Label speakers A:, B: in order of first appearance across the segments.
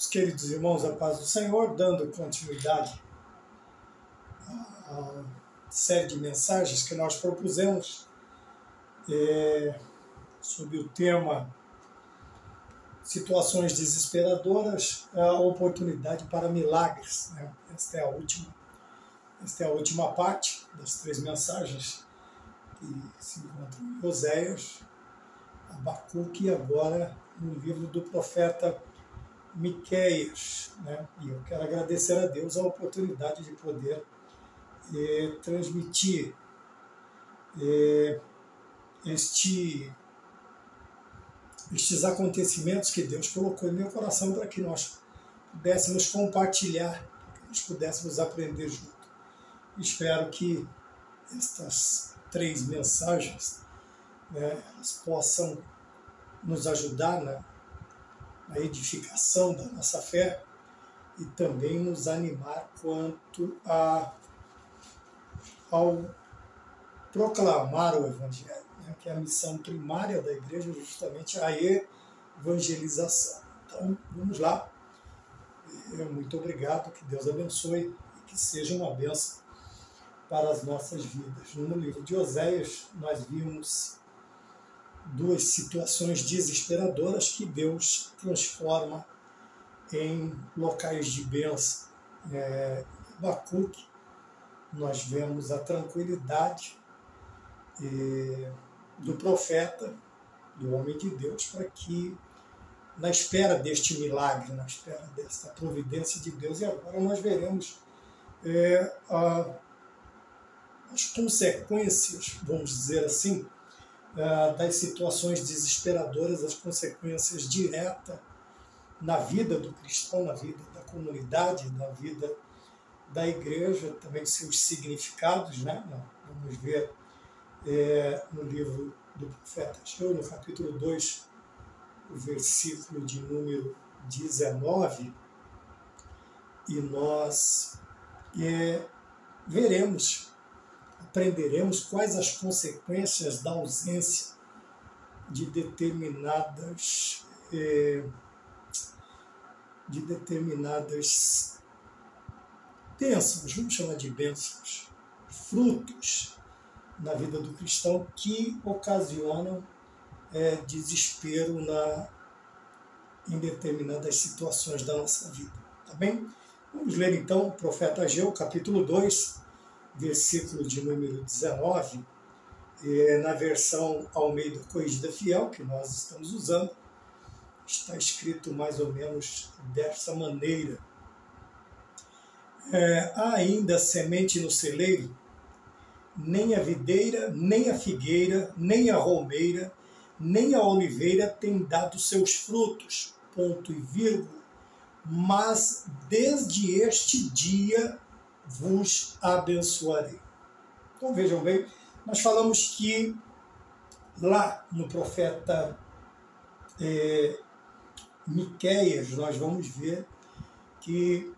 A: queridos irmãos, a paz do Senhor, dando continuidade à série de mensagens que nós propusemos sobre o tema Situações Desesperadoras, a oportunidade para milagres, né? Esta é a última parte das 3 mensagens que se encontram em Oséias, Abacuque e agora no livro do profeta Miqueias, né? E eu quero agradecer a Deus a oportunidade de poder transmitir estes acontecimentos que Deus colocou em meu coração para que nós pudéssemos compartilhar, para que nós pudéssemos aprender junto. Espero que estas 3 mensagens, né, elas possam nos ajudar na edificação da nossa fé e também nos animar quanto ao proclamar o Evangelho, né, que é a missão primária da igreja, justamente a evangelização. Então, vamos lá. Muito obrigado, que Deus abençoe e que seja uma bênção para as nossas vidas. No livro de Oséias, nós vimos 2 situações desesperadoras que Deus transforma em locais de bênção. Em Abacuque, nós vemos a tranquilidade do profeta, do homem de Deus, para que, na espera deste milagre, na espera desta providência de Deus, e agora nós veremos as consequências, vamos dizer assim, das situações desesperadoras, as consequências diretas na vida do cristão, na vida da comunidade, na vida da igreja, também seus significados, né? Vamos ver no livro do profeta Ageu, no capítulo 2, o versículo de número 19, e nós aprenderemos quais as consequências da ausência de determinadas bênçãos, vamos chamar de bênçãos, frutos na vida do cristão que ocasionam desespero em determinadas situações da nossa vida. Tá bem? Vamos ler então o profeta Ageu, capítulo 2, versículo de número 19, na versão Almeida Corrigida Fiel, que nós estamos usando, está escrito mais ou menos dessa maneira. Há ainda semente no celeiro, nem a videira, nem a figueira, nem a romeira, nem a oliveira tem dado seus frutos, ponto e vírgula, mas desde este dia vos abençoarei. Então vejam bem, nós falamos que lá no profeta Miqueias nós vamos ver que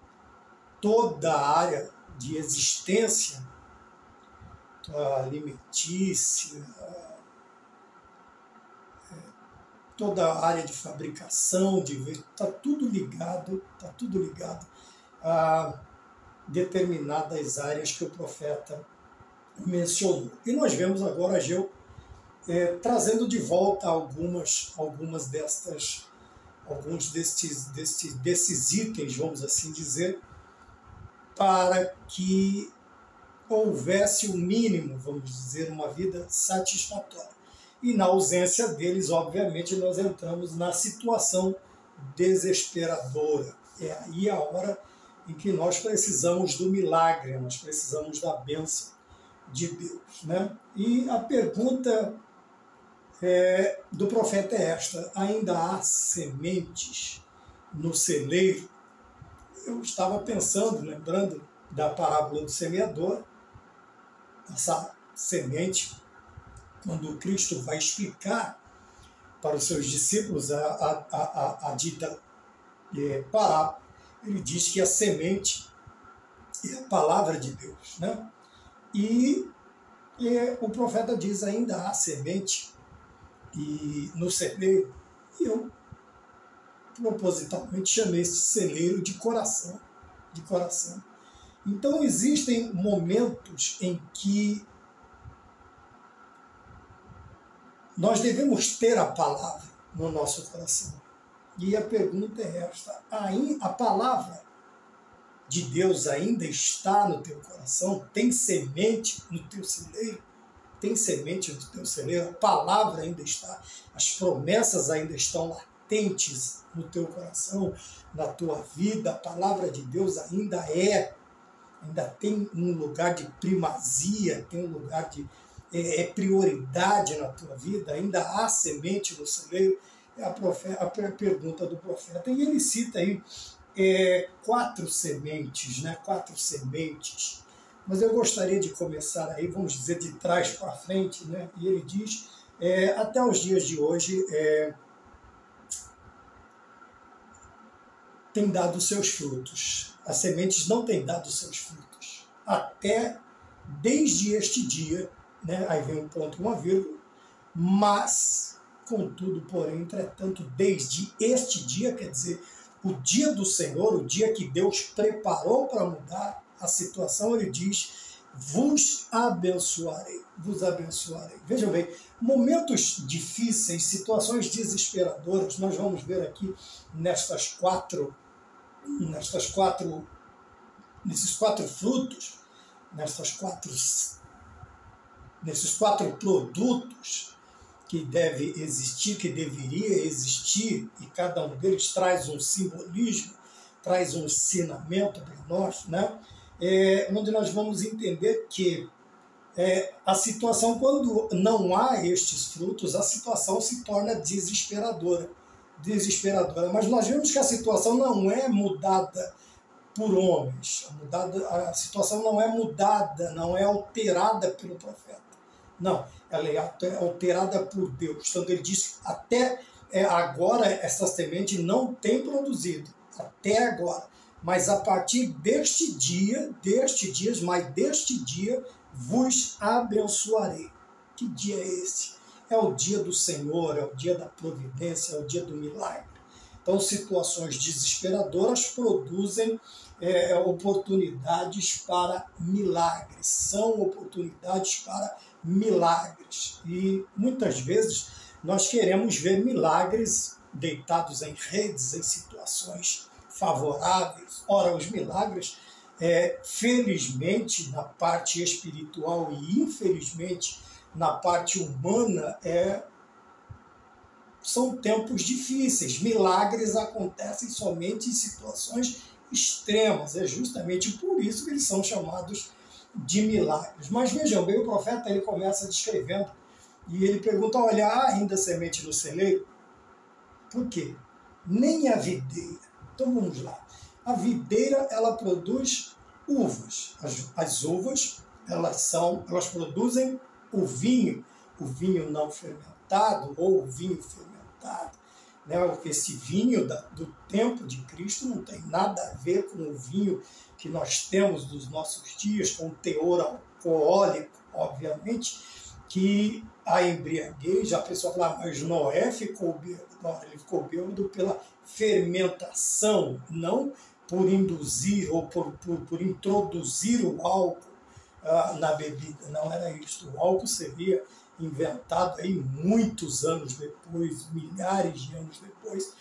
A: toda a área de existência alimentícia, toda a área de fabricação, está tudo ligado a determinadas áreas que o profeta mencionou. E nós vemos agora Ageu trazendo de volta alguns desses itens, vamos assim dizer, para que houvesse o mínimo, vamos dizer, uma vida satisfatória. E na ausência deles, obviamente, nós entramos na situação desesperadora. É aí a hora em que nós precisamos do milagre, nós precisamos da bênção de Deus, né? E a pergunta do profeta é esta: ainda há sementes no celeiro? Eu estava pensando, lembrando da parábola do semeador, essa semente, quando Cristo vai explicar para os seus discípulos a dita parábola, ele diz que a semente é a palavra de Deus, né? E o profeta diz: ainda há semente no celeiro. E eu, propositalmente chamei esse celeiro de coração, de coração. Então existem momentos em que nós devemos ter a palavra no nosso coração. E a pergunta é esta: a palavra de Deus ainda está no teu coração? Tem semente no teu celeiro? Tem semente no teu celeiro? A palavra ainda está, as promessas ainda estão latentes no teu coração, na tua vida. A palavra de Deus ainda tem um lugar de primazia, tem um lugar de prioridade na tua vida, ainda há semente no celeiro? É a pergunta do profeta. E ele cita aí 4 sementes, né? 4 sementes. Mas eu gostaria de começar aí, vamos dizer, de trás para frente, né? E ele diz, até os dias de hoje, tem dado seus frutos. As sementes não têm dado seus frutos. Desde este dia, né? Aí vem um ponto, uma vírgula, mas, contudo, porém, entretanto, desde este dia, quer dizer, o dia do Senhor, o dia que Deus preparou para mudar a situação, ele diz, vos abençoarei, vos abençoarei. Vejam bem, momentos difíceis, situações desesperadoras, nós vamos ver aqui nesses quatro frutos, nesses 4 produtos que deve existir, que deveria existir, e cada um deles traz um simbolismo, traz um ensinamento para nós, né? Onde nós vamos entender que a situação, quando não há estes frutos, a situação se torna desesperadora. Mas nós vemos que a situação não é mudada por homens, a situação não é mudada, não é alterada pelo profeta. Não, ela é alterada por Deus. Então ele diz, até agora essa semente não tem produzido, até agora. Mas a partir deste dia vos abençoarei. Que dia é esse? É o dia do Senhor, é o dia da providência, é o dia do milagre. Então situações desesperadoras produzem oportunidades para milagres, são oportunidades para milagres. E muitas vezes nós queremos ver milagres deitados em redes, em situações favoráveis. Ora, os milagres, felizmente, na parte espiritual e infelizmente na parte humana, são tempos difíceis. Milagres acontecem somente em situações extremas. É justamente por isso que eles são chamados de milagres. Mas vejam bem, o profeta ele começa descrevendo e ele pergunta, olha, há ainda semente no celeiro? Por quê? Nem a videira. Então vamos lá. A videira, ela produz uvas. As uvas, elas produzem o vinho não fermentado ou o vinho fermentado. Né? Esse vinho do tempo de Cristo não tem nada a ver com o vinho que nós temos dos nossos dias, com o teor alcoólico, obviamente, que a embriaguez, a pessoa fala, mas Noé ficou bêbado. Não, ele ficou bêbado pela fermentação, não por induzir ou por introduzir o álcool na bebida. Não era isso. O álcool seria inventado aí muitos anos depois, milhares de anos depois.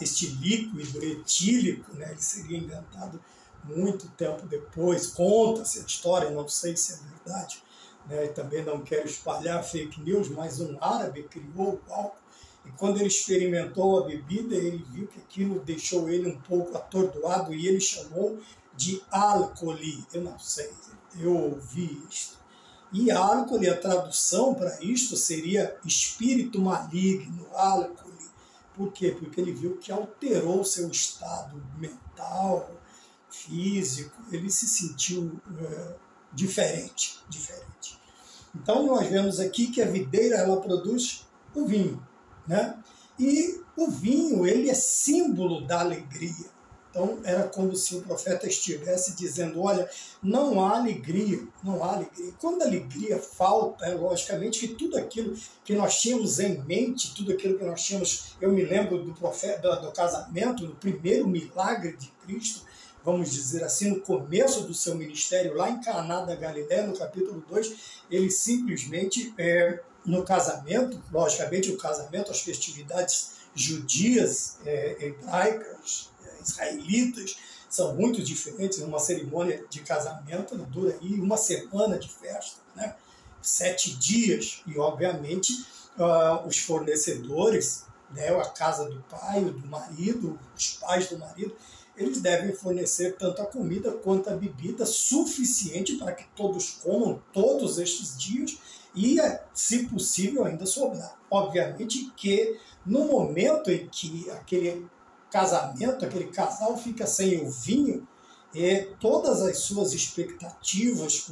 A: Este líquido etílico, né, ele seria inventado muito tempo depois. Conta-se a história, não sei se é verdade, né, também não quero espalhar fake news, mas um árabe criou o álcool e quando ele experimentou a bebida, ele viu que aquilo deixou ele um pouco atordoado e ele chamou de álcooli. Eu não sei, eu ouvi isto. E álcooli, a tradução para isto seria espírito maligno, álcooli. Por quê? Porque ele viu que alterou seu estado mental, físico, ele se sentiu diferente. Então nós vemos aqui que a videira ela produz o vinho, né? E o vinho ele é símbolo da alegria. Então, era como se o profeta estivesse dizendo, olha, não há alegria, não há alegria. Quando a alegria falta, logicamente que tudo aquilo que nós tínhamos em mente, tudo aquilo que nós tínhamos, eu me lembro do profeta, do casamento, do primeiro milagre de Cristo, vamos dizer assim, no começo do seu ministério, lá em Caná da Galileia, no capítulo 2, ele simplesmente, no casamento, logicamente o casamento, as festividades judias, hebraicas, israelitas, são muito diferentes. Uma cerimônia de casamento dura aí uma semana de festa, né? 7 dias, e obviamente os fornecedores, né, a casa do pai, do marido, os pais do marido, eles devem fornecer tanto a comida quanto a bebida suficiente para que todos comam todos estes dias e, se possível, ainda sobrar. Obviamente que no momento em que aquele casamento, aquele casal fica sem o vinho, todas as suas expectativas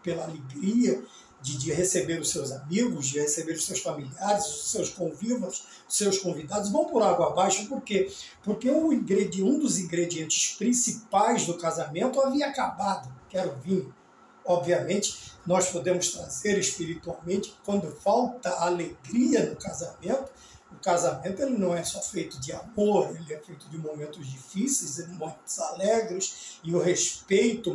A: pela alegria de receber os seus amigos, de receber os seus familiares, os seus convivas, os seus convidados, vão por água abaixo. Por quê? Porque um dos ingredientes principais do casamento havia acabado, que era o vinho. Obviamente, nós podemos trazer espiritualmente, quando falta alegria no casamento, o casamento ele não é só feito de amor, ele é feito de momentos difíceis, de momentos alegres, e o respeito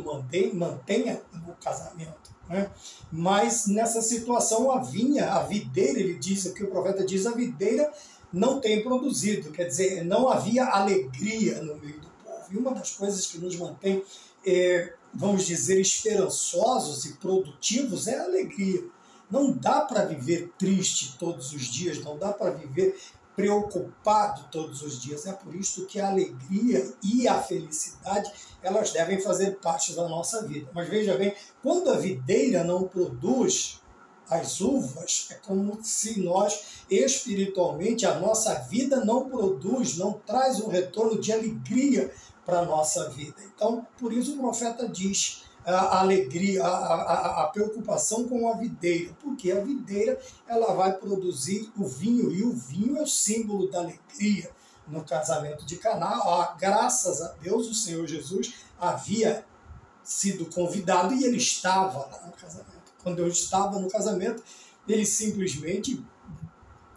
A: mantenha o casamento, né? Mas nessa situação a videira, ele diz, o que o profeta diz, a videira não tem produzido, quer dizer, não havia alegria no meio do povo. E uma das coisas que nos mantém, vamos dizer, esperançosos e produtivos é a alegria. Não dá para viver triste todos os dias, não dá para viver preocupado todos os dias. É por isso que a alegria e a felicidade, elas devem fazer parte da nossa vida. Mas veja bem, quando a videira não produz as uvas, é como se nós, espiritualmente, a nossa vida não produz, não traz um retorno de alegria para a nossa vida. Então, por isso o profeta diz a alegria, a preocupação com a videira, porque a videira ela vai produzir o vinho, e o vinho é o símbolo da alegria. No casamento de Caná, graças a Deus, o Senhor Jesus havia sido convidado e ele estava lá no casamento. Quando eu estava no casamento, ele simplesmente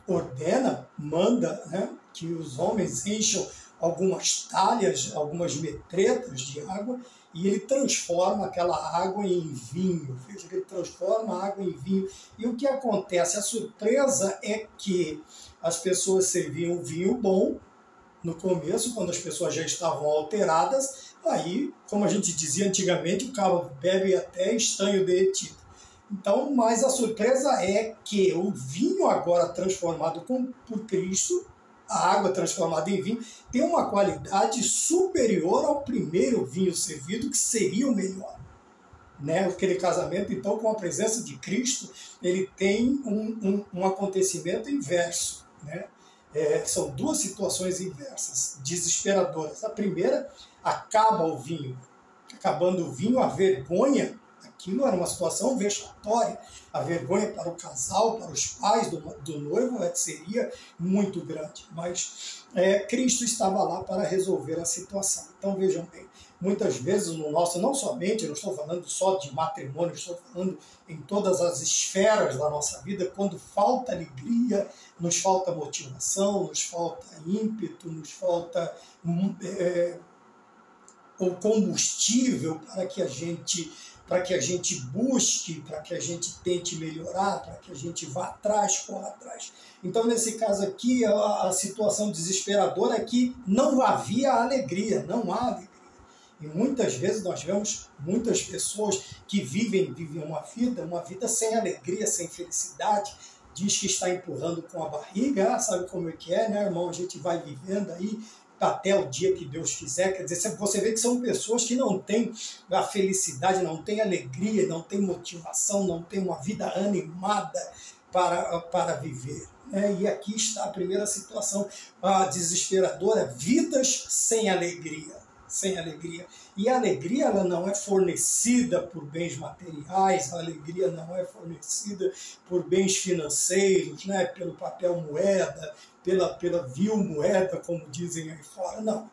A: ordena, manda, né, que os homens encham algumas talhas, algumas metretas de água, e ele transforma aquela água em vinho. Veja que ele transforma a água em vinho. E o que acontece? A surpresa é que as pessoas serviam vinho bom no começo, quando as pessoas já estavam alteradas. Aí, como a gente dizia antigamente, o cara bebe até estanho derretido. Então, mas a surpresa é que o vinho agora transformado por Cristo, a água transformada em vinho, tem uma qualidade superior ao primeiro vinho servido, que seria o melhor. Né? Aquele casamento, então, com a presença de Cristo, ele tem um acontecimento inverso. Né? São duas situações inversas, desesperadoras. A primeira, acaba o vinho. Acabando o vinho, a vergonha, aquilo era uma situação vexatória. A vergonha para o casal, para os pais do noivo, seria muito grande. Mas Cristo estava lá para resolver a situação. Então vejam bem, muitas vezes no nosso, não somente, eu não estou falando só de matrimônio, estou falando em todas as esferas da nossa vida, quando falta alegria, nos falta motivação, nos falta ímpeto, nos falta o combustível para que a gente busque, para que a gente tente melhorar, para que a gente vá atrás, corra atrás. Então, nesse caso aqui, a situação desesperadora é que não havia alegria, não há alegria. E muitas vezes nós vemos muitas pessoas que vivem uma vida sem alegria, sem felicidade, diz que está empurrando com a barriga, sabe como é que é, né, irmão? A gente vai vivendo aí até o dia que Deus quiser. Quer dizer, você vê que são pessoas que não têm a felicidade, não têm alegria, não têm motivação, não têm uma vida animada para viver. E aqui está a primeira situação desesperadora: vidas sem alegria. sem alegria. E a alegria, ela não é fornecida por bens materiais, a alegria não é fornecida por bens financeiros, né? Pelo papel moeda, pela vil moeda, como dizem aí fora. Não.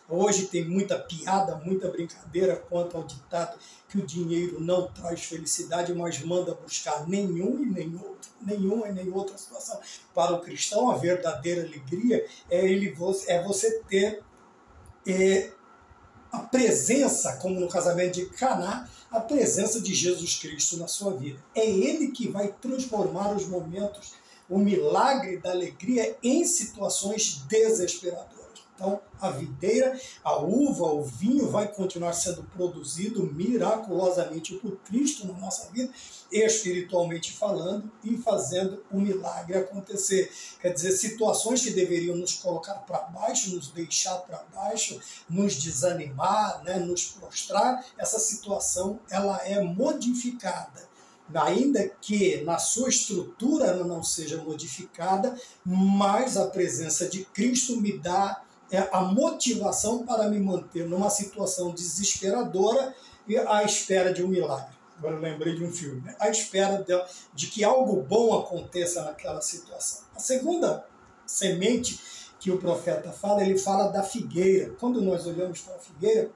A: Hoje tem muita piada, muita brincadeira quanto ao ditado que o dinheiro não traz felicidade, mas manda buscar nenhuma e nem outra situação. Para o cristão, a verdadeira alegria é você ter a presença, como no casamento de Caná, a presença de Jesus Cristo na sua vida. É Ele que vai transformar os momentos, o milagre da alegria, em situações desesperadoras. Então, a videira, a uva, o vinho vai continuar sendo produzido miraculosamente por Cristo na nossa vida, espiritualmente falando, e fazendo o milagre acontecer. Quer dizer, situações que deveriam nos colocar para baixo, nos deixar para baixo, nos desanimar, né, nos prostrar, essa situação ela é modificada. Ainda que na sua estrutura ela não seja modificada, mas a presença de Cristo me dá a motivação para me manter numa situação desesperadora e à espera de um milagre. Agora eu lembrei de um filme, né? À espera de que algo bom aconteça naquela situação. A segunda semente que o profeta fala, ele fala da figueira. Quando nós olhamos para a figueira,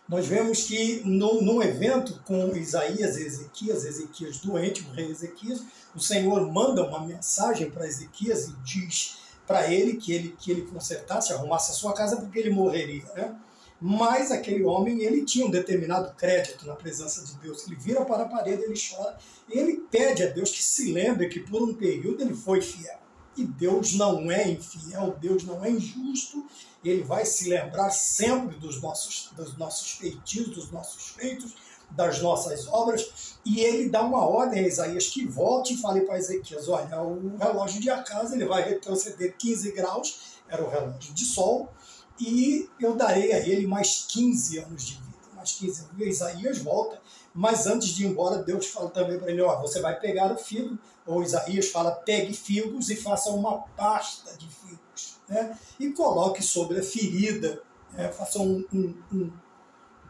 A: nós vemos que num evento com Isaías e Ezequias doente, o rei Ezequias, o Senhor manda uma mensagem para Ezequias e diz para ele que ele consertasse, arrumasse a sua casa, porque ele morreria, né? Mas aquele homem, ele tinha um determinado crédito na presença de Deus. Ele vira para a parede, ele chora, e ele pede a Deus que se lembre que por um período ele foi fiel. E Deus não é infiel, Deus não é injusto, ele vai se lembrar sempre dos nossos feitios, dos nossos feitos, das nossas obras, e ele dá uma ordem a Isaías que volte e fale para Ezequias, olha, o relógio de acaso ele vai retroceder 15 graus, era o relógio de sol, e eu darei a ele mais 15 anos de vida. Mais 15 anos. E Isaías volta, mas antes de ir embora, Deus fala também para ele, ó, você vai pegar o figo, ou Isaías fala, pegue figos e faça uma pasta de figos, né? E coloque sobre a ferida, né? Faça um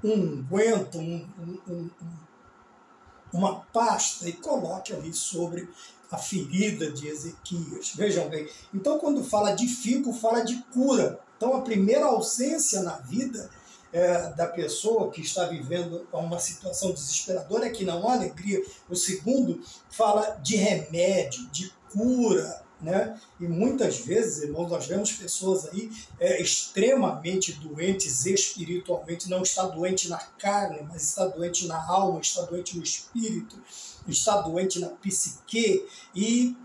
A: unguento, uma pasta e coloque ali sobre a ferida de Ezequias. Vejam bem, então quando fala de figo, fala de cura. Então a primeira ausência na vida da pessoa que está vivendo uma situação desesperadora é que não há alegria. O segundo fala de remédio, de cura, né? E muitas vezes, irmãos, nós vemos pessoas aí extremamente doentes espiritualmente, não está doente na carne, mas está doente na alma, está doente no espírito, está doente na psique e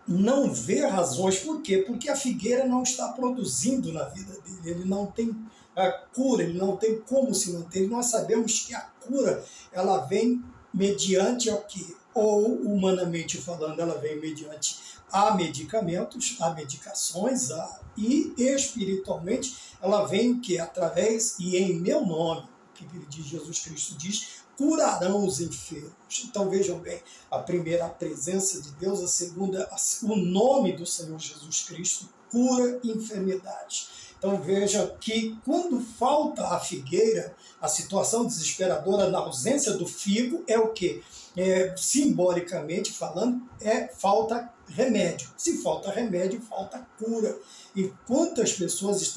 A: não vê razões. Por quê? Porque a figueira não está produzindo na vida dele, ele não tem a cura, ele não tem como se manter. E nós sabemos que a cura, ela vem mediante o quê? Ou, humanamente falando, ela vem mediante a medicamentos, a medicações, e espiritualmente ela vem o quê? Através e em meu nome, que ele diz, Jesus Cristo diz, curarão os enfermos. Então vejam bem, a primeira, a presença de Deus, a segunda, o nome do Senhor Jesus Cristo cura enfermidades. Então veja que quando falta a figueira, a situação desesperadora na ausência do figo é o quê? Simbolicamente falando, falta remédio. Se falta remédio, falta cura. E quantas pessoas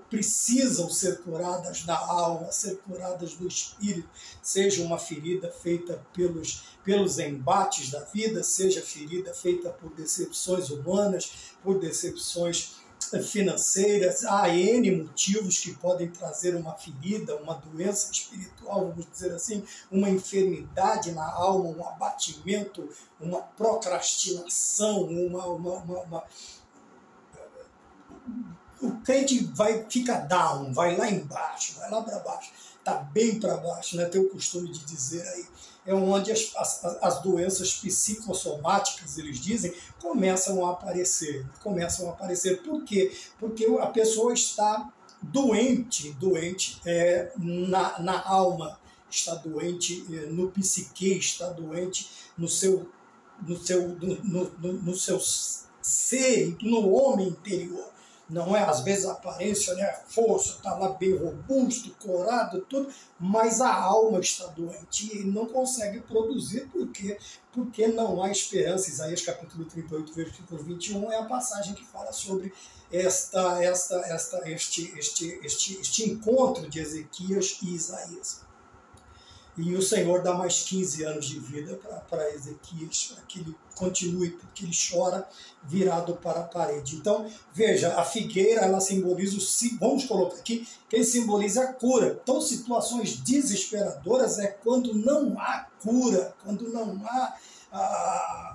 A: precisam ser curadas na alma, ser curadas no espírito, seja uma ferida feita pelos embates da vida, seja ferida feita por decepções humanas, por decepções financeiras. Há N motivos que podem trazer uma ferida, uma doença espiritual, vamos dizer assim, uma enfermidade na alma, um abatimento, uma procrastinação, o crente fica down, vai lá embaixo, vai lá para baixo, está bem para baixo, né? Tem o costume de dizer aí. É onde as doenças psicossomáticas, eles dizem, começam a aparecer. Por quê? Porque a pessoa está doente na alma, está doente no psique, está doente no seu ser, no homem interior. Não é? Às vezes a aparência, né? A força está lá bem robusto, corado, tudo, mas a alma está doente e não consegue produzir. Por quê? Porque não há esperança. Isaías capítulo 38, versículo 21 é a passagem que fala sobre este encontro de Ezequias e Isaías. E o Senhor dá mais 15 anos de vida para Ezequias, para que ele continue, porque ele chora virado para a parede. Então, veja, a figueira, ela simboliza vamos colocar aqui, quem simboliza a cura. Então, situações desesperadoras é quando não há cura, quando não há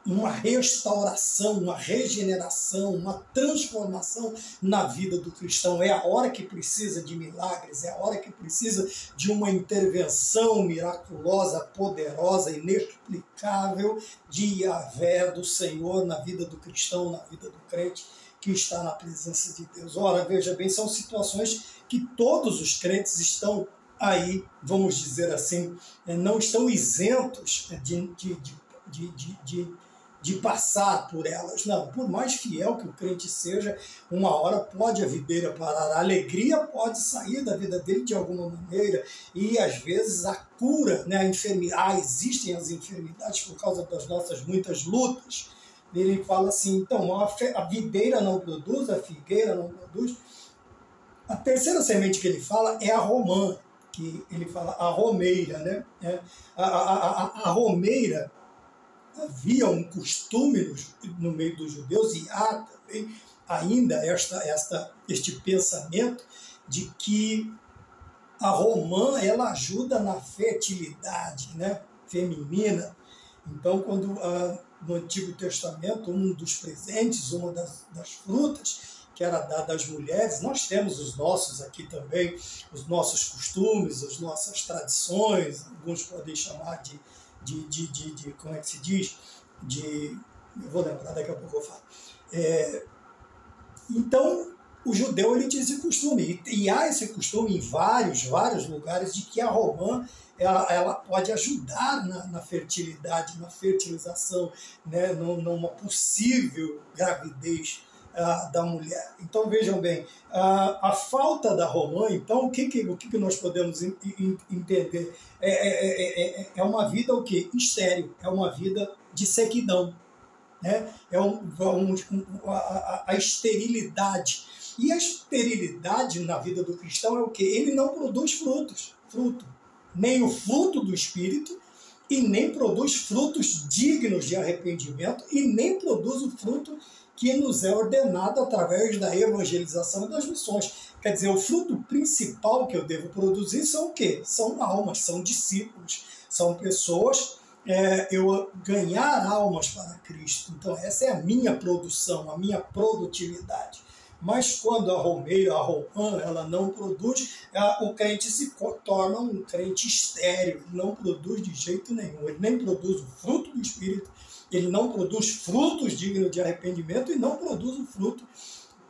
A: uma restauração, uma regeneração, uma transformação na vida do cristão. É a hora que precisa de milagres, é a hora que precisa de uma intervenção miraculosa, poderosa, inexplicável de Yahvé, do Senhor, na vida do cristão, na vida do crente que está na presença de Deus. Ora, veja bem, são situações que todos os crentes estão aí, vamos dizer assim, não estão isentos de passar por elas. Não, por mais fiel que o crente seja, uma hora pode a videira parar, a alegria pode sair da vida dele de alguma maneira, e às vezes a cura, né, existem as enfermidades por causa das nossas muitas lutas. Ele fala assim, então, a videira não produz, a figueira não produz. A terceira semente que ele fala é a romã, que ele fala a romeira, né? A romeira, havia um costume no meio dos judeus, e há também ainda este pensamento de que a romã ela ajuda na fertilidade, né, feminina. Então, quando no Antigo Testamento, um dos presentes, uma das frutas que era dada às mulheres, nós temos os nossos aqui também, os nossos costumes, as nossas tradições, alguns podem chamar de como é que se diz? Eu vou lembrar, daqui a pouco eu falo. Então, o judeu ele tinha esse costume, e há esse costume em vários lugares, de que a romã ela pode ajudar na fertilidade, na fertilização, né, numa possível gravidez da mulher. Então, vejam bem, a falta da romã, então, o que nós podemos entender? É uma vida o quê? Estéril, é uma vida de sequidão, né? A esterilidade. E a esterilidade na vida do cristão é o quê? Ele não produz fruto, nem o fruto do Espírito, e nem produz frutos dignos de arrependimento, e nem produz o fruto que nos é ordenado através da evangelização e das missões. Quer dizer, o fruto principal que eu devo produzir são o quê? São almas, são discípulos, são pessoas, eu ganhar almas para Cristo. Então essa é a minha produção, a minha produtividade. Mas quando a romeira, a romã, ela não produz, o crente se torna um crente estéril, não produz de jeito nenhum, ele nem produz o fruto do Espírito, ele não produz frutos dignos de arrependimento e não produz o fruto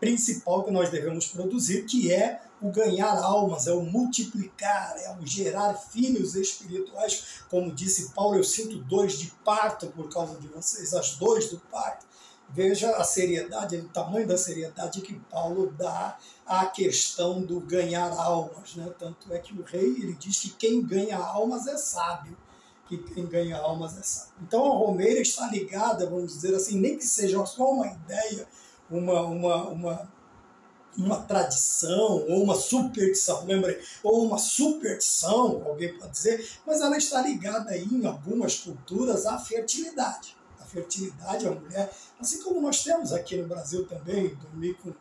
A: principal que nós devemos produzir, que é o ganhar almas, é o multiplicar, é o gerar filhos espirituais. Como disse Paulo, eu sinto dores de parto por causa de vocês, as dores do parto. Veja a seriedade, o tamanho da seriedade que Paulo dá à questão do ganhar almas, né? Tanto é que o rei ele diz que quem ganha almas é sábio. Que quem ganha almas é sábio. Então a romeira está ligada, vamos dizer assim, nem que seja só uma ideia, uma tradição, ou uma superstição, lembrei, ou uma superstição, alguém pode dizer, mas ela está ligada aí, em algumas culturas, à fertilidade. A fertilidade, a mulher, assim como nós temos aqui no Brasil também, dormir com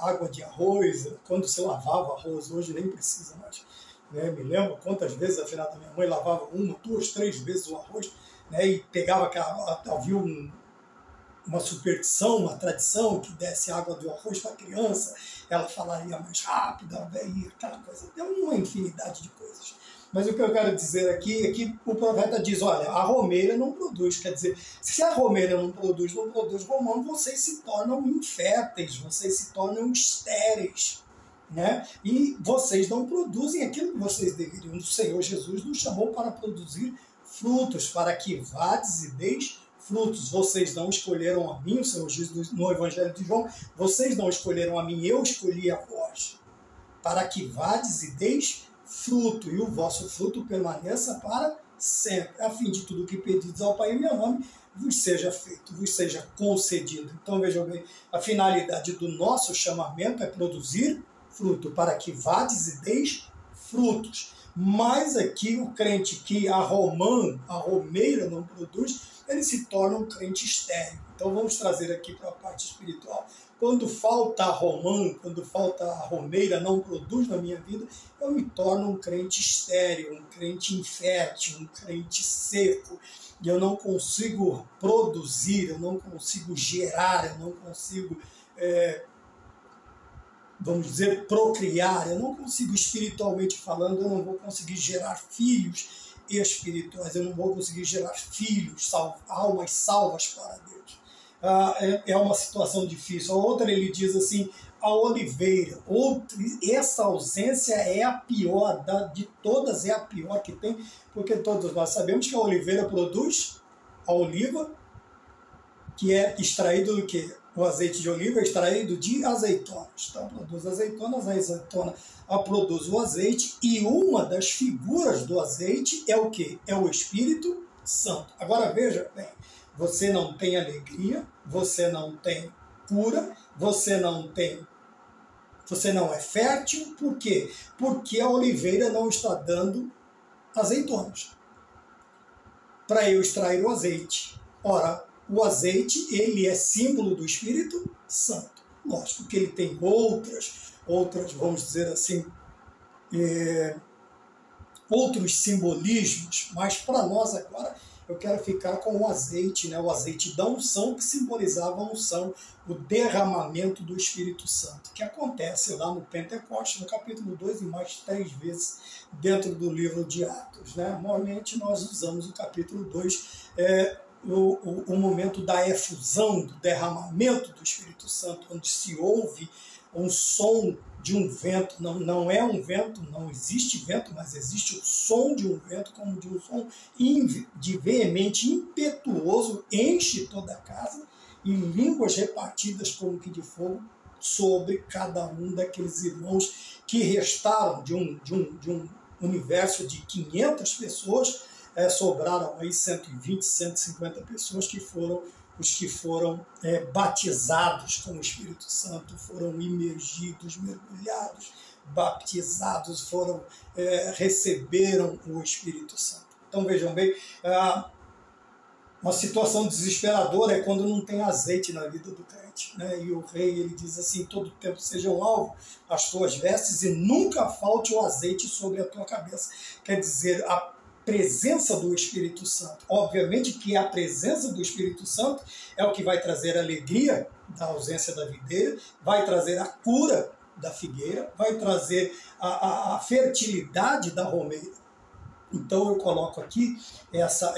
A: água de arroz, quando se lavava arroz, hoje nem precisa mais. Né? Me lembro quantas vezes a filha da minha mãe lavava 1, 2, 3 vezes o arroz, né? E pegava havia uma superstição, uma tradição que desse água do arroz para a criança, ela falaria mais rápida, e aquela coisa. Tem uma infinidade de coisas. Mas o que eu quero dizer aqui é que o profeta diz, olha, a romeira não produz. Quer dizer, se a romeira não produz romã, vocês se tornam inférteis, vocês se tornam estéreis. Né? E vocês não produzem aquilo que vocês deveriam. O Senhor Jesus nos chamou para produzir frutos, para que vades e deis frutos. Vocês não escolheram a mim, o Senhor diz no Evangelho de João, vocês não escolheram a mim, eu escolhi a vós, para que vades e deis fruto, e o vosso fruto permaneça para sempre, a fim de tudo que pedides ao Pai em meu nome, vos seja feito, vos seja concedido. Então vejam bem, a finalidade do nosso chamamento é produzir fruto, para que vades e deis frutos. Mas aqui o crente que a romeira não produz, ele se torna um crente estéril. Então vamos trazer aqui para a parte espiritual. Quando falta a romã, quando falta a romeira, não produz na minha vida, eu me torno um crente estéril, um crente infértil, um crente seco. E eu não consigo produzir, eu não consigo gerar, eu não consigo, vamos dizer, procriar, eu não consigo, espiritualmente falando, eu não vou conseguir gerar filhos espirituais, eu não vou conseguir gerar filhos, almas salvas para Deus. É uma situação difícil. A outra, ele diz assim, a oliveira. Essa ausência é a pior, de todas é a pior que tem, porque todos nós sabemos que a oliveira produz a oliva, que é extraído do quê? O azeite de oliva é extraído de azeitonas. Então, produz azeitonas, a azeitona produz o azeite, e uma das figuras do azeite é o quê? É o Espírito Santo. Agora, veja bem, você não tem alegria, você não tem cura, você não é fértil. Por quê? Porque a oliveira não está dando azeitonas para eu extrair o azeite. Ora, o azeite, ele é símbolo do Espírito Santo. Lógico que ele tem outras, vamos dizer assim, outros simbolismos, mas para nós agora eu quero ficar com o azeite, né? O azeite da unção, que simbolizava a unção, o derramamento do Espírito Santo, que acontece lá no Pentecostes, no capítulo 2 e mais 3 vezes dentro do livro de Atos, né? Normalmente nós usamos o capítulo 2, o momento da efusão, do derramamento do Espírito Santo, onde se ouve um som de um vento, não é um vento, não existe vento, mas existe o som de um vento, como de um som de veemente, impetuoso, enche toda a casa, e línguas repartidas como que de fogo sobre cada um daqueles irmãos que restaram de um universo de 500 pessoas, sobraram aí 120, 150 pessoas que foram os que foram batizados com o Espírito Santo, foram imergidos, mergulhados, baptizados, receberam o Espírito Santo. Então vejam bem, uma situação desesperadora é quando não tem azeite na vida do crente, né? E o rei, ele diz assim, todo tempo sejam alvo as tuas vestes e nunca falte o azeite sobre a tua cabeça. Quer dizer, a presença do Espírito Santo. Obviamente que a presença do Espírito Santo é o que vai trazer a alegria da ausência da videira, vai trazer a cura da figueira, vai trazer a fertilidade da romeira. Então eu coloco aqui essa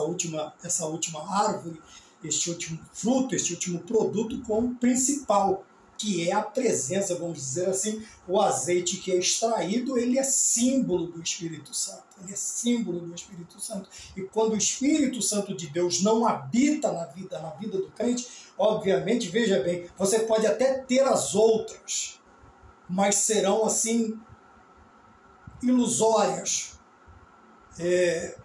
A: última árvore, este último fruto, este último produto como principal, que é a presença, vamos dizer assim, o azeite que é extraído, ele é símbolo do Espírito Santo. Ele é símbolo do Espírito Santo. E quando o Espírito Santo de Deus não habita na vida do crente, obviamente, veja bem, você pode até ter as outras, mas serão assim ilusórias,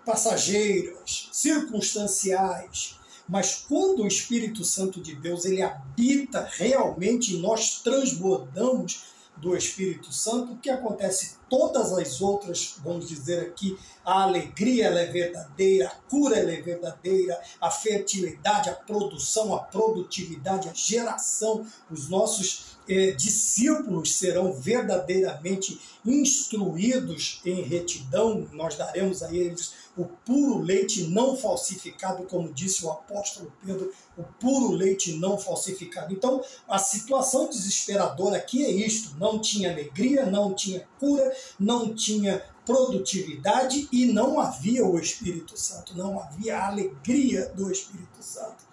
A: passageiras, circunstanciais. Mas quando o Espírito Santo de Deus ele habita realmente e nós transbordamos do Espírito Santo, o que acontece? Todas as outras, vamos dizer aqui, a alegria ela é verdadeira, a cura ela é verdadeira, a fertilidade, a produção, a produtividade, a geração, os nossos discípulos serão verdadeiramente instruídos em retidão, nós daremos a eles o puro leite não falsificado, como disse o apóstolo Pedro, o puro leite não falsificado. Então, a situação desesperadora aqui é isto, não tinha alegria, não tinha cura, não tinha produtividade e não havia o Espírito Santo, não havia a alegria do Espírito Santo.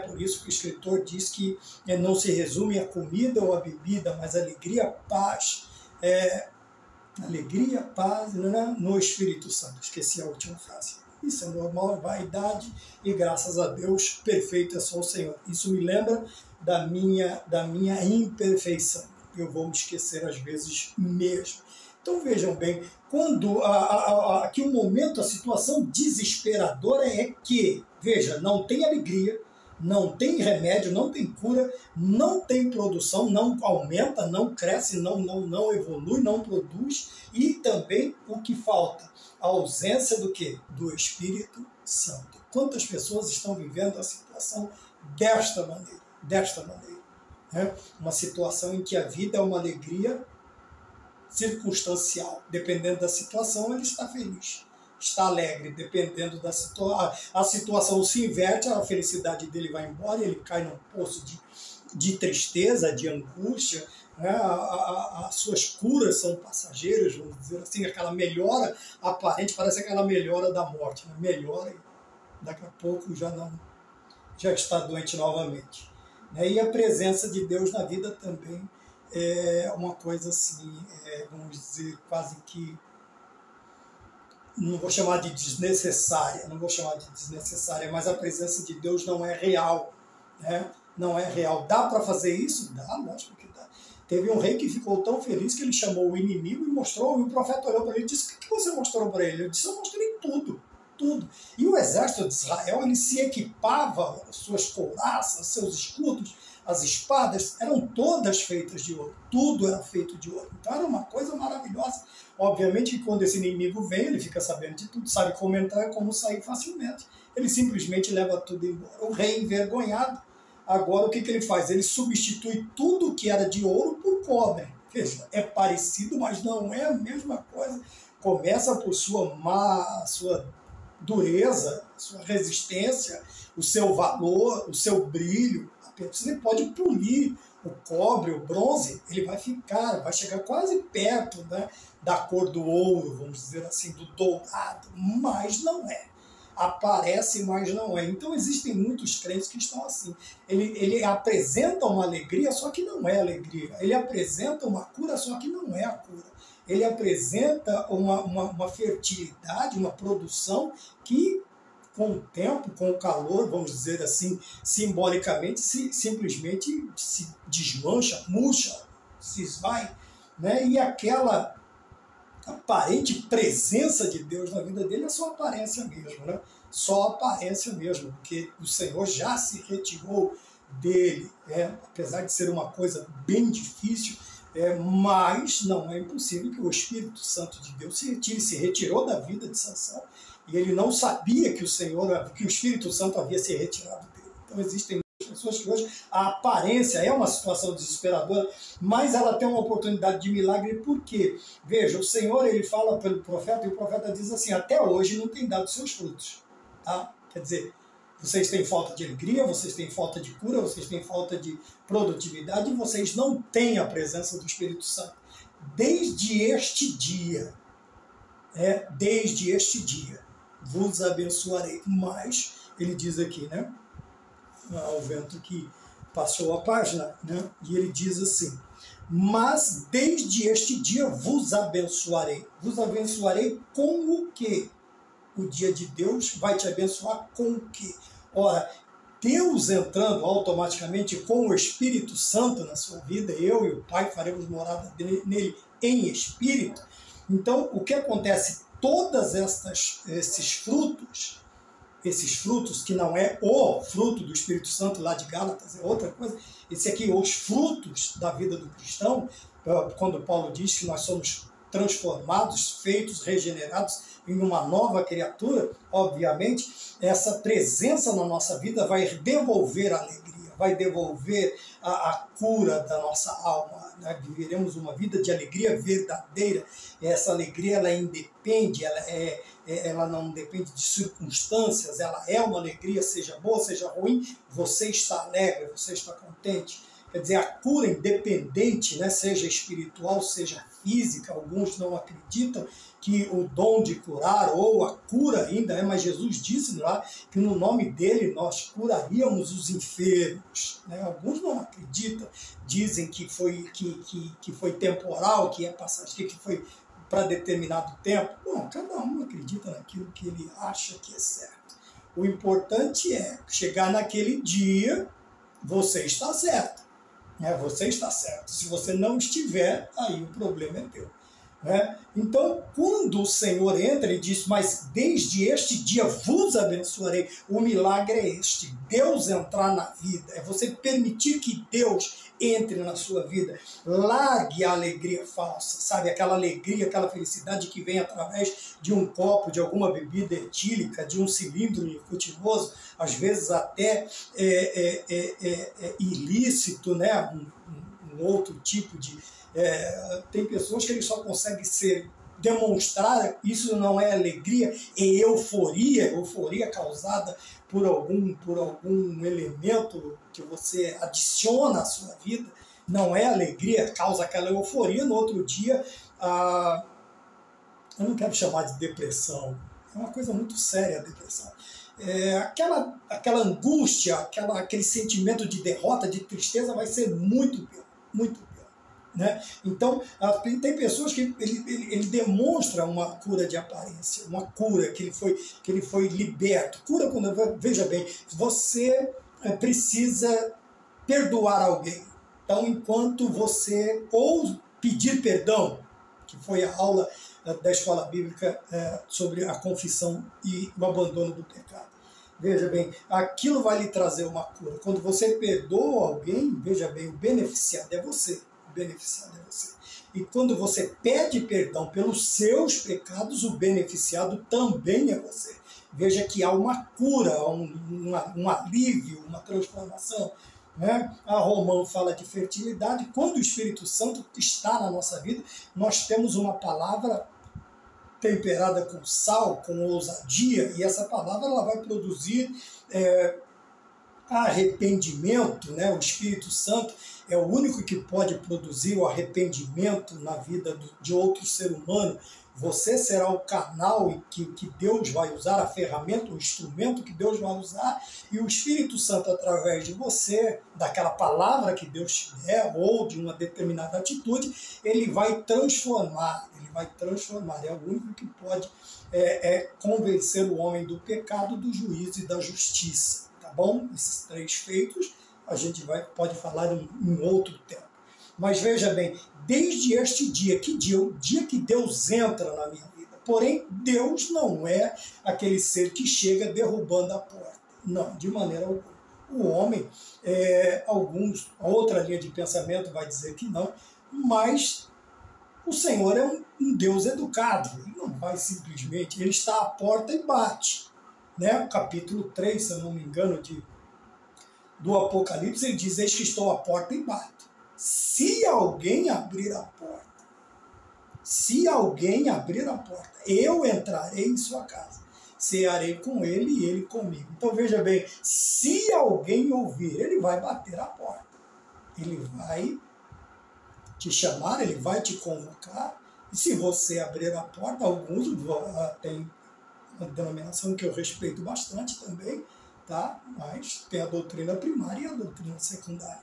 A: Por isso que o escritor diz que não se resume a comida ou a bebida, mas alegria, paz, no Espírito Santo. Esqueci a última frase. Isso é normal, é vaidade, e graças a Deus, perfeito é só o Senhor. Isso me lembra da minha imperfeição. Eu vou me esquecer às vezes mesmo. Então vejam bem, quando aqui o momento, a situação desesperadora é que, veja, não tem alegria, não tem remédio, não tem cura, não tem produção, não aumenta, não cresce, não evolui, não produz, e também o que falta? A ausência do quê? Do Espírito Santo. Quantas pessoas estão vivendo a situação desta maneira, né? Uma situação em que a vida é uma alegria circunstancial. Dependendo da situação, ele está feliz, está alegre. Dependendo da situação, a situação se inverte, a felicidade dele vai embora, ele cai num poço de tristeza, de angústia, né? As suas curas são passageiras, vamos dizer assim, aquela melhora aparente, parece aquela melhora da morte, né? Melhora e daqui a pouco já está doente novamente, né? E a presença de Deus na vida também é uma coisa assim, vamos dizer, quase que, não vou chamar de desnecessária, mas a presença de Deus não é real, né? Não é real. Dá para fazer isso? Dá, lógico que dá. Teve um rei que ficou tão feliz que ele chamou o inimigo e mostrou, e o profeta olhou para ele e disse: o que você mostrou para ele? Ele disse: eu mostrei tudo. E o exército de Israel, ele se equipava, suas couraças, seus escudos, as espadas, eram todas feitas de ouro. Tudo era feito de ouro. Então era uma coisa maravilhosa. Obviamente que quando esse inimigo vem, ele fica sabendo de tudo, sabe como entrar e como sair facilmente. Ele simplesmente leva tudo embora. O rei envergonhado, agora o que ele faz? Ele substitui tudo que era de ouro por cobre. Veja, é parecido, mas não é a mesma coisa. Começa por sua dureza, sua resistência, o seu valor, o seu brilho. Você pode polir o cobre, o bronze, ele vai chegar quase perto, né, da cor do ouro, vamos dizer assim, do dourado, mas não é. Aparece, mas não é. Então existem muitos crentes que estão assim. Ele apresenta uma alegria, só que não é alegria. Ele apresenta uma cura, só que não é a cura. Ele apresenta uma fertilidade, uma produção que, com o tempo, com o calor, vamos dizer assim, simbolicamente, simplesmente se desmancha, murcha, se esvai, né? E aquela aparente presença de Deus na vida dele é só aparência mesmo, né? Só aparência mesmo, porque o Senhor já se retirou dele, apesar de ser uma coisa bem difícil, mas não é impossível que o Espírito Santo de Deus se retirou da vida de Sansão, e ele não sabia que o Espírito Santo havia se retirado dele. Então existem muitas pessoas que hoje a aparência é uma situação desesperadora, mas ela tem uma oportunidade de milagre. Por quê? Veja, o Senhor, ele fala pelo profeta, e o profeta diz assim: até hoje não tem dado seus frutos. Tá? Quer dizer, vocês têm falta de alegria, vocês têm falta de cura, vocês têm falta de produtividade, e vocês não têm a presença do Espírito Santo. Desde este dia, vos abençoarei. Mas, ele diz aqui, né? Ao vento que passou a página, né? E ele diz assim: mas desde este dia vos abençoarei. Vos abençoarei com o quê? O dia de Deus vai te abençoar com o quê? Ora, Deus entrando automaticamente com o Espírito Santo na sua vida, eu e o Pai faremos morada nele em espírito. Então, o que acontece? Todas esses frutos que não é o fruto do Espírito Santo lá de Gálatas, é outra coisa. Esse aqui, os frutos da vida do cristão, quando Paulo diz que nós somos transformados, feitos, regenerados em uma nova criatura, obviamente, essa presença na nossa vida vai devolver a alegria, vai devolver a cura da nossa alma, né? Viveremos uma vida de alegria verdadeira. Essa alegria, ela independe, ela não depende de circunstâncias, ela é uma alegria, seja boa, seja ruim, você está alegre, você está contente. Quer dizer, a cura independente, né, seja espiritual, seja física, alguns não acreditam que o dom de curar, ou a cura ainda, mas Jesus disse lá que no nome dele nós curaríamos os enfermos, né? Alguns não acreditam, dizem que foi temporal, que é passageiro, que foi para determinado tempo. Bom, cada um acredita naquilo que ele acha que é certo. O importante é chegar naquele dia, você está certo. Você está certo. Se você não estiver, aí o problema é teu. Então, quando o Senhor entra e diz, mas desde este dia vos abençoarei, o milagre é este, Deus entrar na vida, é você permitir que Deus entre na sua vida, largue a alegria falsa, sabe, aquela alegria, aquela felicidade que vem através de um copo, de alguma bebida etílica, de um cilindro nicotinoso, às vezes até ilícito, né? Um outro tipo de... tem pessoas que ele só conseguem demonstrar, isso não é alegria, é euforia causada por algum elemento que você adiciona à sua vida, não é alegria, causa aquela euforia, no outro dia, eu não quero chamar de depressão, é uma coisa muito séria a depressão, aquela angústia, aquele sentimento de derrota, de tristeza vai ser muito pior, muito pior. Então, tem pessoas que ele demonstra uma cura de aparência, uma cura que ele foi liberto. Cura quando, veja bem, você precisa perdoar alguém. Então, enquanto você, ou pedir perdão, que foi a aula da escola bíblica sobre a confissão e o abandono do pecado. Veja bem, aquilo vai lhe trazer uma cura. Quando você perdoa alguém, veja bem, o beneficiado é você. Beneficiado é você. E quando você pede perdão pelos seus pecados, o beneficiado também é você. Veja que há uma cura, um alívio, uma transformação. A Romão fala de fertilidade. Quando o Espírito Santo está na nossa vida, nós temos uma palavra temperada com sal, com ousadia, e essa palavra ela vai produzir arrependimento, O Espírito Santo é o único que pode produzir o arrependimento na vida de outro ser humano. Você será o canal que Deus vai usar, a ferramenta, o instrumento que Deus vai usar, e o Espírito Santo, através de você, daquela palavra que Deus te der, ou de uma determinada atitude, ele vai transformar, é o único que pode convencer o homem do pecado, do juízo e da justiça. Tá bom? Esses 3 feitos a gente pode falar em outro tempo. Mas veja bem, desde este dia, o dia que Deus entra na minha vida. Porém, Deus não é aquele ser que chega derrubando a porta. Não, de maneira alguma. O homem, a outra linha de pensamento vai dizer que não, mas o Senhor é um Deus educado. Ele não vai simplesmente, ele está à porta e bate. O capítulo 3, se eu não me engano, do Apocalipse, ele diz, eis que estou à porta e bato. Se alguém abrir a porta, eu entrarei em sua casa, cearei com ele e ele comigo. Então veja bem, se alguém ouvir, ele vai bater a porta, ele vai te chamar, ele vai te convocar, e se você abrir a porta, alguns têm uma denominação que eu respeito bastante também, tá? Mas tem a doutrina primária e a doutrina secundária.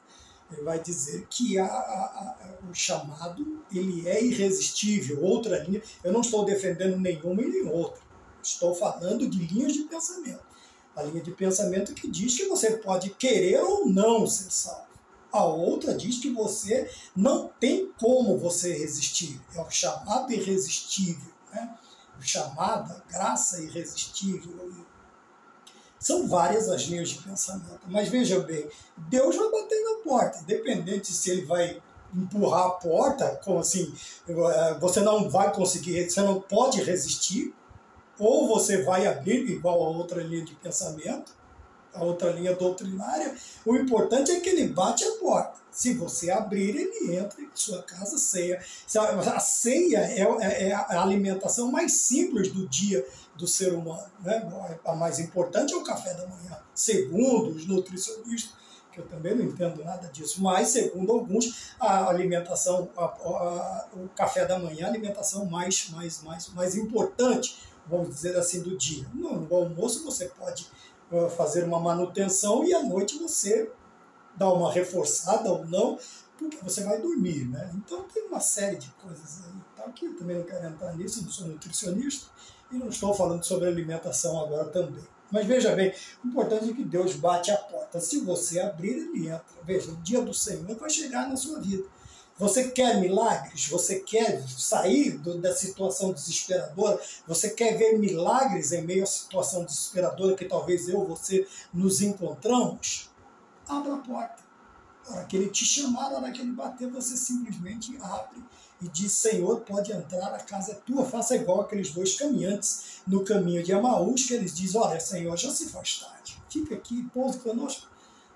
A: Ele vai dizer que o chamado ele é irresistível. Outra linha, eu não estou defendendo nenhuma e nem outra. Estou falando de linhas de pensamento. A linha de pensamento que diz que você pode querer ou não ser salvo. A outra diz que você não tem como você resistir. É o chamado irresistível. O chamado, a graça irresistível. São várias as linhas de pensamento. Mas veja bem, Deus vai bater na porta, independente se ele vai empurrar a porta, como assim, você não vai conseguir, você não pode resistir, ou você vai abrir, igual a outra linha de pensamento, a outra linha doutrinária. O importante é que ele bate a porta. Se você abrir, ele entra em sua casa, ceia. A ceia é a alimentação mais simples do dia do ser humano. A mais importante é o café da manhã. Segundo os nutricionistas, que eu também não entendo nada disso, mas segundo alguns, a alimentação, o café da manhã é a alimentação mais importante, vamos dizer assim, do dia. No almoço você pode fazer uma manutenção e à noite você dá uma reforçada ou não, porque você vai dormir, Então tem uma série de coisas aí, aqui, também não quero entrar nisso, não sou nutricionista, e não estou falando sobre alimentação agora também. Mas veja bem, o importante é que Deus bate a porta. Se você abrir, ele entra. Veja, o dia do Senhor vai chegar na sua vida. Você quer milagres? Você quer sair da situação desesperadora? Você quer ver milagres em meio à situação desesperadora que talvez eu, você, nos encontramos? Abra a porta. A hora que ele te chamar, a hora que ele bater, você simplesmente abre e diz: Senhor, pode entrar, a casa é tua. Faça igual aqueles dois caminhantes no caminho de Emaús, que eles dizem: olha, Senhor, já se faz tarde, fica aqui, pouse conosco.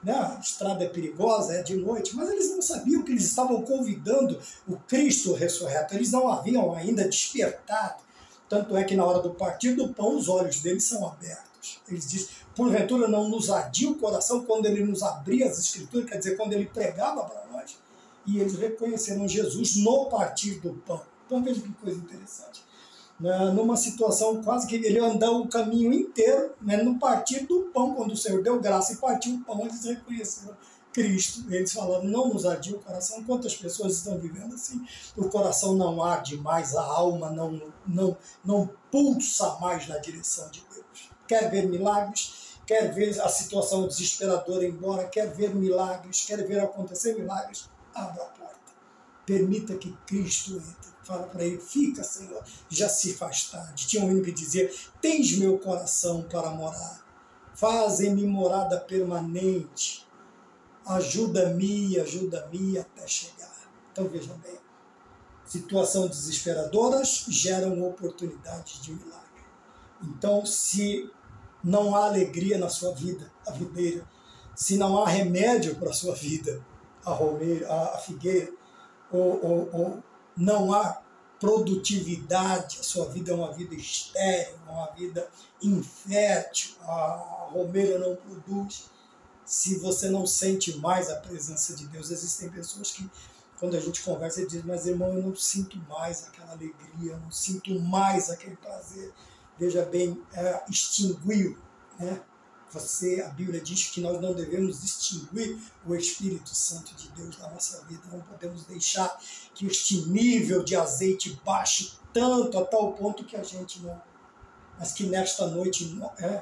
A: Né? A estrada é perigosa, é de noite, mas eles não sabiam que eles estavam convidando o Cristo ressurreto, eles não haviam ainda despertado. Tanto é que na hora do partir do pão, os olhos deles são abertos. Eles dizem: porventura não nos ardia o coração quando ele nos abria as Escrituras, quer dizer, quando ele pregava para nós. E eles reconheceram Jesus no partir do pão. Então veja que coisa interessante. Numa situação quase que ele andou o caminho inteiro, né, no partir do pão, quando o Senhor deu graça e partiu o pão, eles reconheceram Cristo. Eles falaram: não nos ardia o coração. Quantas pessoas estão vivendo assim? O coração não arde mais, a alma não pulsa mais na direção de Deus. Quer ver milagres? Quer ver a situação desesperadora ir embora? Quer ver milagres? Quer ver acontecer milagres? Abra a porta. Permita que Cristo entre. Fala para ele: fica, Senhor, já se faz tarde. Tinha um hino que dizia: tens meu coração para morar. Fazem-me morada permanente. Ajuda-me até chegar. Então veja bem, situações desesperadoras geram oportunidades de milagre. Então, se não há alegria na sua vida, a videira, se não há remédio para a sua vida, a figueira, ou não há produtividade, a sua vida é uma vida estéril, uma vida infértil, a romeira não produz. Se você não sente mais a presença de Deus, existem pessoas que, quando a gente conversa, dizem: mas irmão, eu não sinto mais aquela alegria, eu não sinto mais aquele prazer. Veja bem, extinguiu, né? A Bíblia diz que nós não devemos extinguir o Espírito Santo de Deus da nossa vida. Não podemos deixar que este nível de azeite baixe tanto a tal ponto que a gente não... Mas que nesta noite,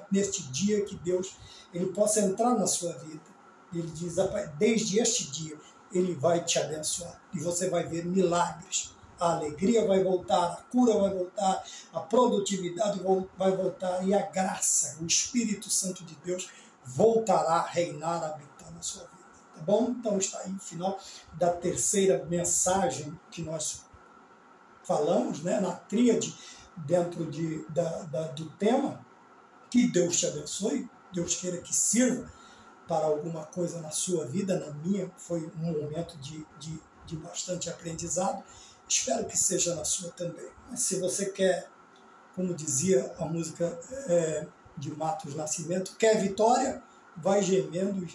A: neste dia, que Deus ele possa entrar na sua vida. Ele diz: desde este dia, ele vai te abençoar. E você vai ver milagres. A alegria vai voltar, a cura vai voltar, a produtividade vai voltar e a graça, o Espírito Santo de Deus voltará a reinar, a habitar na sua vida. Tá bom? Então está aí o final da terceira mensagem que nós falamos, né, na tríade dentro do tema. Que Deus te abençoe, Deus queira que sirva para alguma coisa na sua vida. Na minha foi um momento de bastante aprendizado. Espero que seja na sua também. Mas se você quer, como dizia a música de Matos Nascimento, quer vitória, vai gemendo,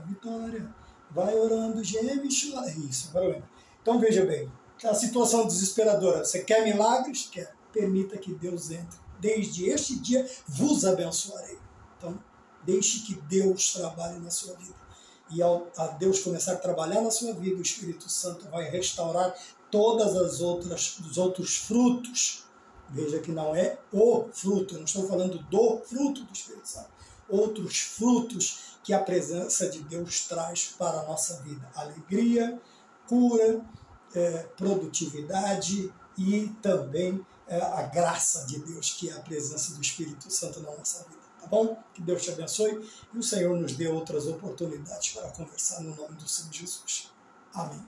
A: vitória, vai orando, geme e chora. Isso, agora lembra. Então veja bem, a situação desesperadora, você quer milagres? Quer. Permita que Deus entre. Desde este dia vos abençoarei. Então, deixe que Deus trabalhe na sua vida. E a Deus começar a trabalhar na sua vida, o Espírito Santo vai restaurar todas os outros frutos. Veja que não é o fruto, eu não estou falando do fruto do Espírito Santo. Outros frutos que a presença de Deus traz para a nossa vida. Alegria, cura, produtividade e também a graça de Deus, que é a presença do Espírito Santo na nossa vida. Tá bom? Que Deus te abençoe e o Senhor nos dê outras oportunidades para conversar no nome do Senhor Jesus. Amém.